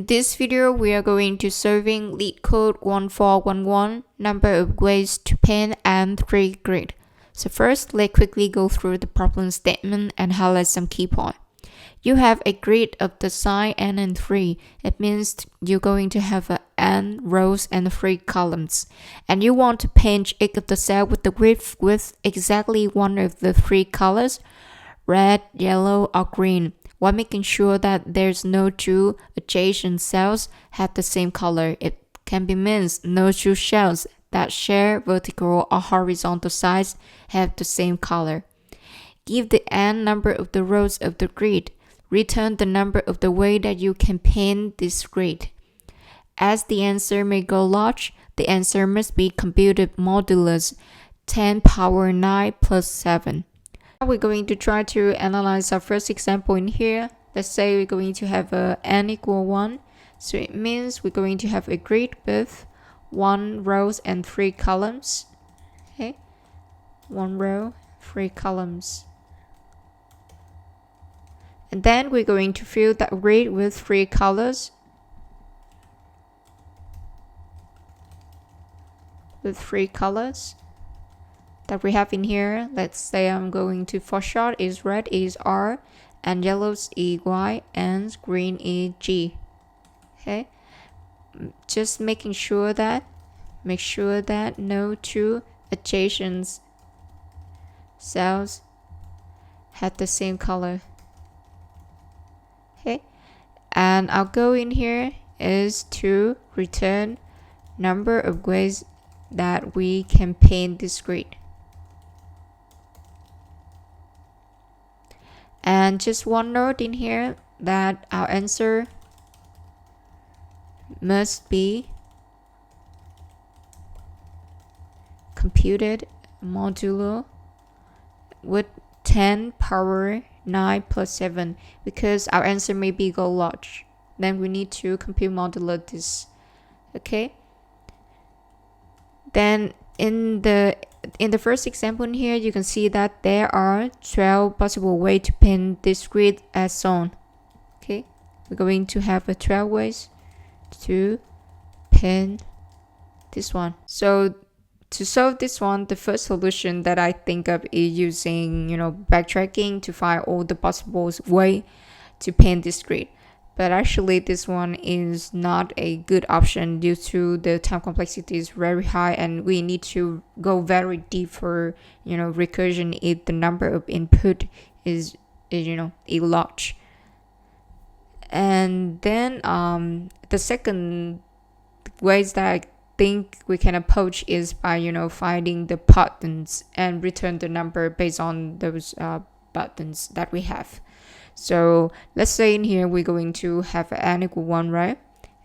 In this video, we are going to solving LeetCode 1411, number of ways to paint and 3 grid. So first, let's quickly go through the problem statement and highlight some key points. You have a grid of the size n and 3. It means you're going to have n rows and 3 columns. And you want to paint each of the cell with the width with exactly one of the 3 colors, red, yellow, or green, while making sure that there's no 2 adjacent cells have the same color. It can be means no 2 cells that share vertical or horizontal sides have the same color. Give the n number of the rows of the grid. Return the number of the way that you can paint this grid. As the answer may go large, the answer must be computed modulus 10 power 9 plus 7. Now we're going to try to analyze our first example in here. Let's say we're going to have n equal 1. So it means we're going to have a grid with 1 rows and 3 columns. Okay, 1 row, 3 columns. And then we're going to fill that grid with 3 colors. With 3 colors that we have in here. Let's say I'm going to, for short is red is R, and yellows is Y, and green is G. Okay, just make sure that no 2 adjacent cells have the same color. Okay, and our goal in here is to return number of ways that we can paint this grid. And just one note in here that our answer must be computed modulo with 10 power 9 plus 7, because our answer may be go large. Then we need to compute modulo this. Okay. Then in the first example in here, you can see that there are 12 possible ways to paint this grid as shown. Okay, we're going to have 12 ways to paint this one. So to solve this one, the first solution that I think of is using, backtracking to find all the possible way to paint this grid. But actually, this one is not a good option due to the time complexity is very high, and we need to go very deep for, recursion if the number of input is large. And then the second ways that I think we can approach is by finding the buttons and return the number based on those buttons that we have. So let's say in here we're going to have n equal 1, right?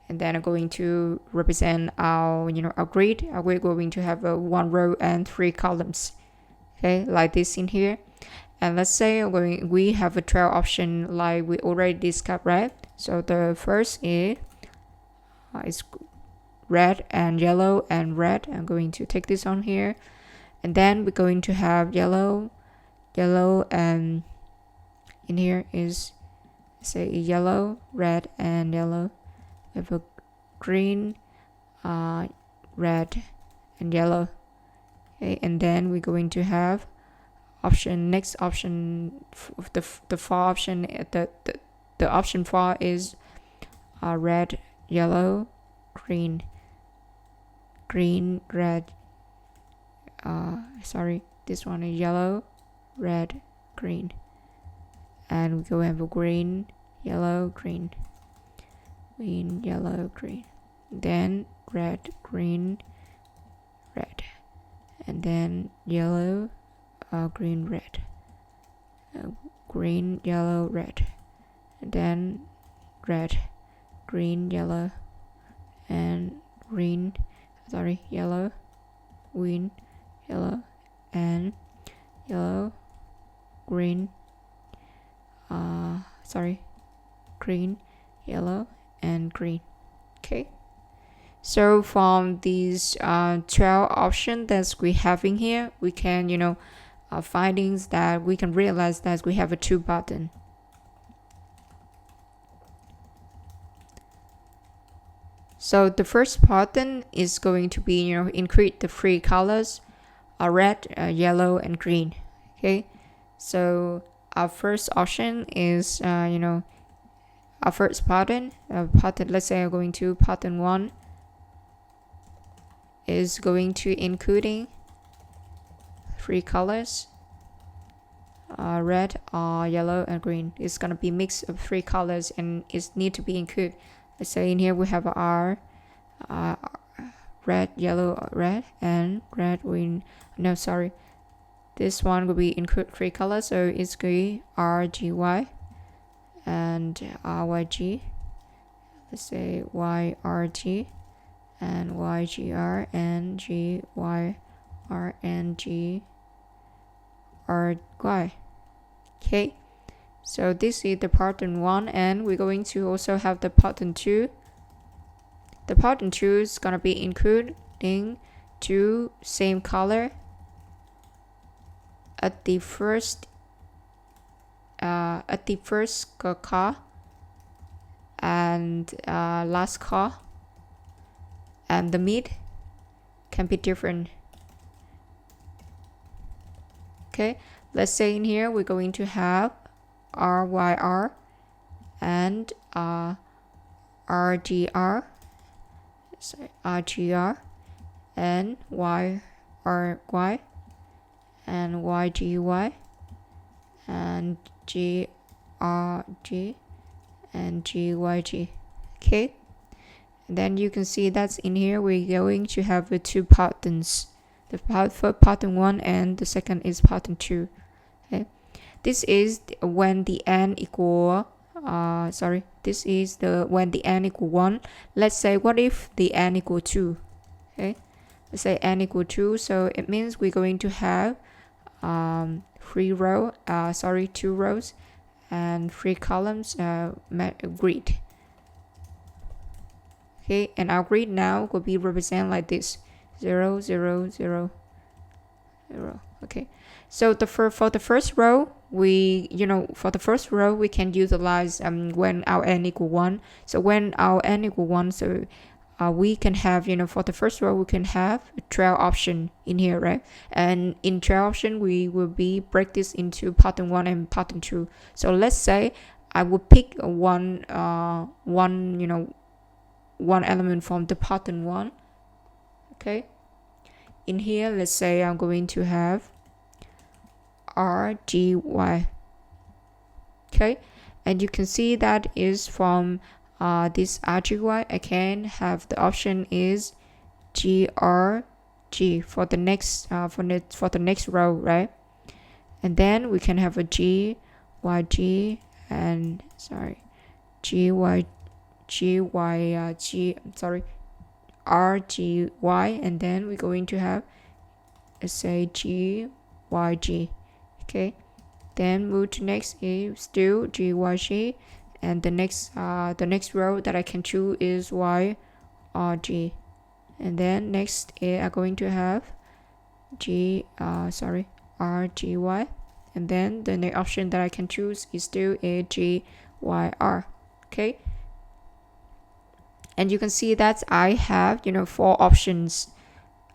And then I'm going to represent our our grid. We're going to have 1 row and 3 columns. Okay, like this in here. And let's say we have a 12 option like we already discussed, right? So the first is red and yellow and red. I'm going to take this on here. And then we're going to have yellow, and in here is say yellow, red, and yellow. We have a green, red, and yellow. Okay, and then we're going to have next option, the 4 option. The option 4 is red, yellow, green, red. This one is yellow, red, green. And we go have a green, yellow, green, yellow, green. Then red, green, red. And then yellow, green, red. Green, yellow, red. And then red, green, yellow, and yellow, green, yellow, and yellow, green, green, yellow, and green. Okay, so from these 12 options that we have in here, we can findings that we can realize that we have a 2 button. So the first part then is going to be, include the three colors, red, yellow, and green. Okay, so our first option is, our first pattern. Let's say I'm going to pattern 1 is going to including three colors, red, yellow, and green. It's gonna be mix of three colors and it need to be included. Let's say in here we have our red, yellow, red, and red, green. No, sorry. This one will be include three colors, so it's going to be RGY and RYG. Let's say YRG and YGR and GYR and GRY. Okay, so this is the pattern 1, and we're going to also have the pattern 2. The pattern 2 is gonna be including two same color at the first car and last car, and the mid can be different. Okay, let's say in here we're going to have RYR and RGR, RGR and YRY and YGY and GRG and GYG. Okay, and then you can see that's in here we're going to have the two patterns, the first pattern 1 and the second is pattern 2. Okay, this is when the n equal this is the when the n equal 1. Let's say what if the n equal 2. Okay, let's say n equal 2, so it means we're going to have 2 rows and 3 columns grid. Okay, and our grid now will be represent like this: 0 0 0 0. Okay, so for the first row we can utilize when our n equal 1. So when our n equal 1, so we can have, for the first row we can have a trail option in here, right? And in trail option we will be break this into pattern 1 and pattern 2. So let's say I will pick one element from the pattern 1. Okay, in here let's say I'm going to have RGY. Okay, and you can see that is from this RGY. I can have the option is GRG for the next for the next row, right? And then we can have a GYG and RGY, and then we're going to have, let's say, GYG. Okay, then move to next is still GYG, and the next row that I can choose is YRG, and then next I'm going to have RGY, and then the next option that I can choose is still a GYR. Okay, and you can see that I have 4 options.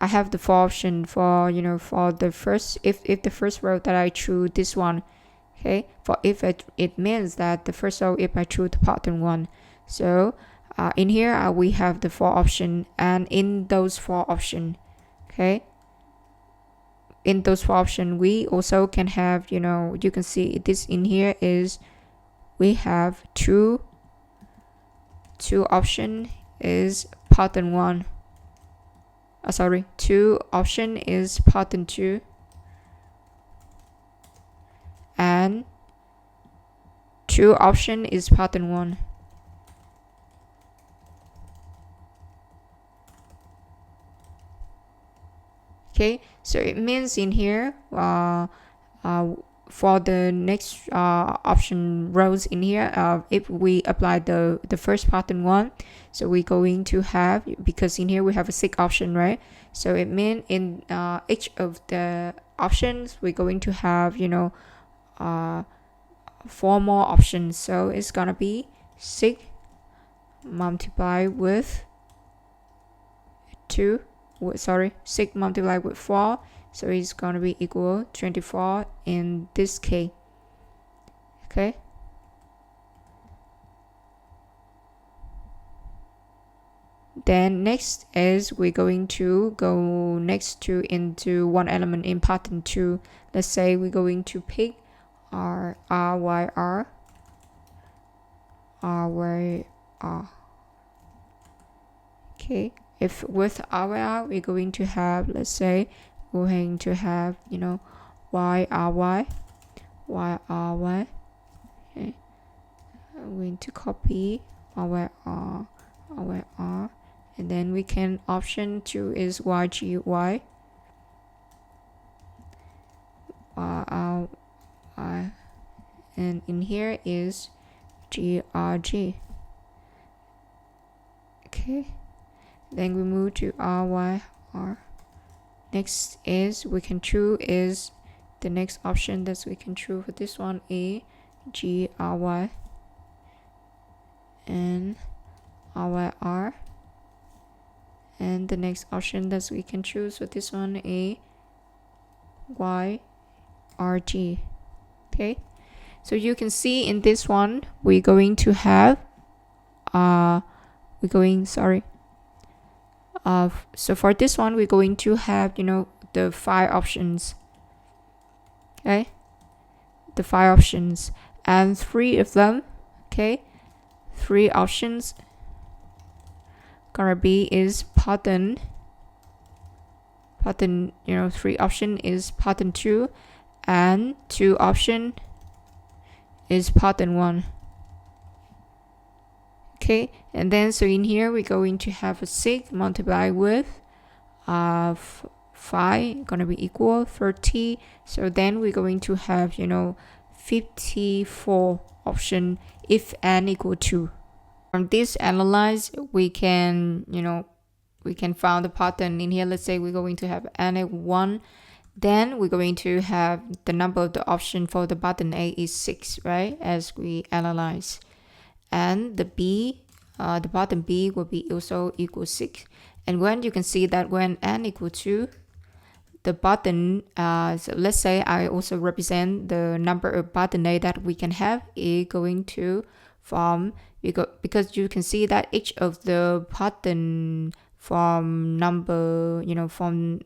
I have the 4 option for for the first, if the first row that I choose this one. Okay, for if it means that the first row if I choose the pattern 1. So in here we have the 4 option, and in those 4 option, okay, in those 4 option we also can have, you can see this in here is we have two option is pattern 1. Two option is pattern 2, and 2 option is pattern 1. Okay, so it means in here for the next option rows in here, if we apply the first pattern 1, so we're going to have, because in here we have a 6 option, right? So it means in each of the options we're going to have 4 more options. So it's gonna be 6 multiplied with 6 multiplied with 4, so it's going to be equal 24 in this case. Okay, then next is we're going to go into one element in pattern 2. Let's say we're going to pick R Y R. Okay, if with RYR we're going to have, let's say we're going to have, YRY. Okay, I'm going to copy RYR, and then we can option 2 is YGY, and in here is GRG. Okay, then we move to RYR. Next is we can choose is the next option that we can choose for this one is GRY and RYR, and the next option that we can choose for this one is YRG. Okay, so you can see in this one we're going to have so for this one we're going to have the 5 options. Okay, the 5 options, and 3 of them, okay, 3 options gonna be is pattern 3 option is pattern 2, and 2 option is pattern 1. Okay, and then so in here we're going to have a 6 multiplied with 5 gonna be equal 30. So then we're going to have 54 option if n equal 2. From this analyze we can find the pattern in here. Let's say we're going to have n equal 1, then we're going to have the number of the option for the button A is 6, right, as we analyze, and the button B will be also equal 6. And when you can see that when n equal 2, the button so let's say I also represent the number of button A that we can have is going to form, because you can see that each of the button from number from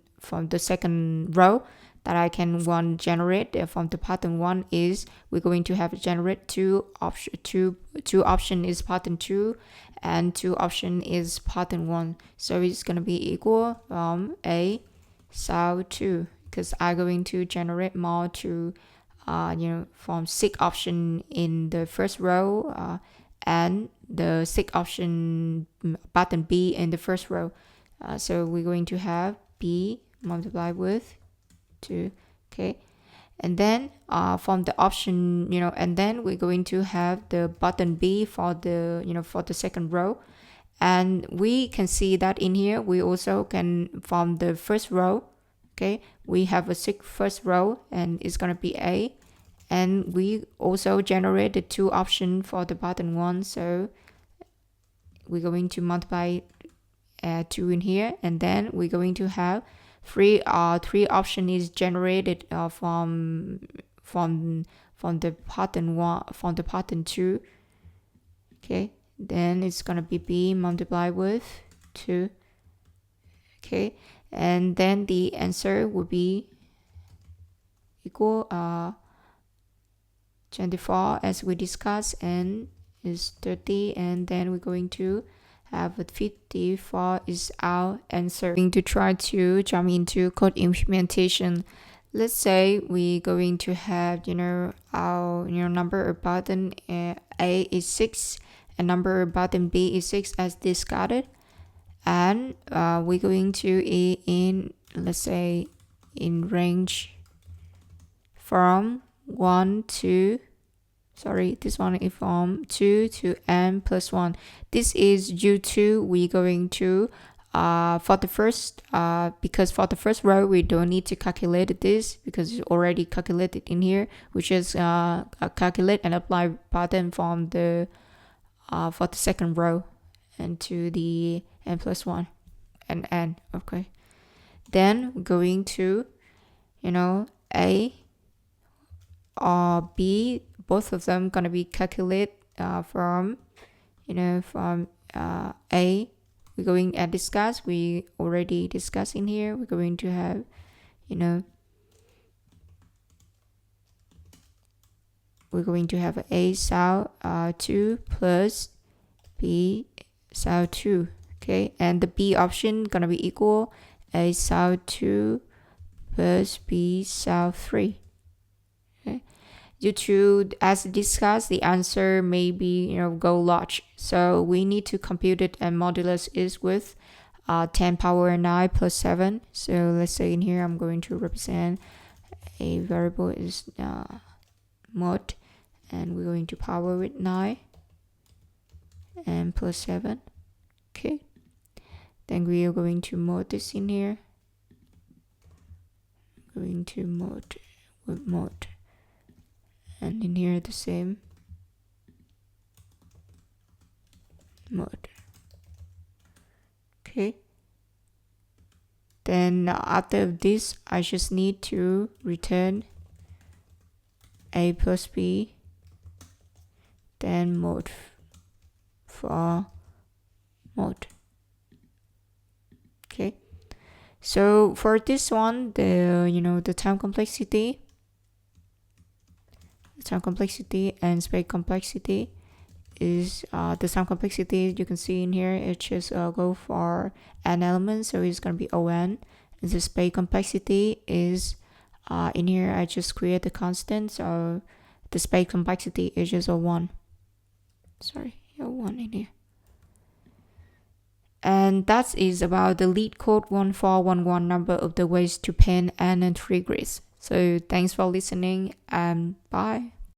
the second row that I can generate from the pattern 1 is we're going to have generate two option is pattern 2 and 2 option is pattern 1. So it's going to be equal from A so 2, because I'm going to generate more to from 6 option in the first row and the 6 option button B in the first row. So we're going to have B multiplied with 2. Okay, and then from the option and then we're going to have the button B for the for the second row, and we can see that in here we also can from the first row. Okay, we have a first row and it's gonna be A, and we also generated 2 option for the button 1, so we're going to multiply 2 in here, and then we're going to have 3 option is generated from the pattern 1 from the pattern 2. Okay, then it's gonna be B multiplied with 2. Okay, and then the answer will be equal 24 as we discussed, and is 30, and then we're going to have 54 is our answer. We're going to try to jump into code implementation. Let's say we're going to have our number of button A is 6 and number of button B is 6 as discarded, and we're going to in let's say in range from 1 to this one is from 2 to n plus 1. This is due to we're going to for the first because for the first row we don't need to calculate this because it's already calculated in here. We just calculate and apply button from the for the second row and to the n plus 1. and n. Okay, then we're going to, a or b, both of them gonna be calculated from a. We're going at discuss, we already discussed in here. We're going to have we're going to have a SAO 2 plus b SAO 2. Okay, and the b option gonna be equal a SAO 2 plus b SAO 3. Okay, due to, as discussed, the answer may be go large, so we need to compute it, and modulus is with 10 power 9 plus 7. So let's say in here I'm going to represent a variable is mod, and we're going to power with 9 and plus 7. Okay, then we are going to mod this in here. Going to mod with mod, and in here the same mod. Okay, then after this I just need to return a plus b, then mod for mod. Okay, so for this one, the time complexity and space complexity is the time complexity, you can see in here, it just go for n elements, so it's gonna be on. And the space complexity is in here I just create the constant, so the space complexity is just a 1. Sorry, a 1 in here. And that is about the LeetCode 1411, number of the ways to pen n and 3 grids. So thanks for listening, and bye.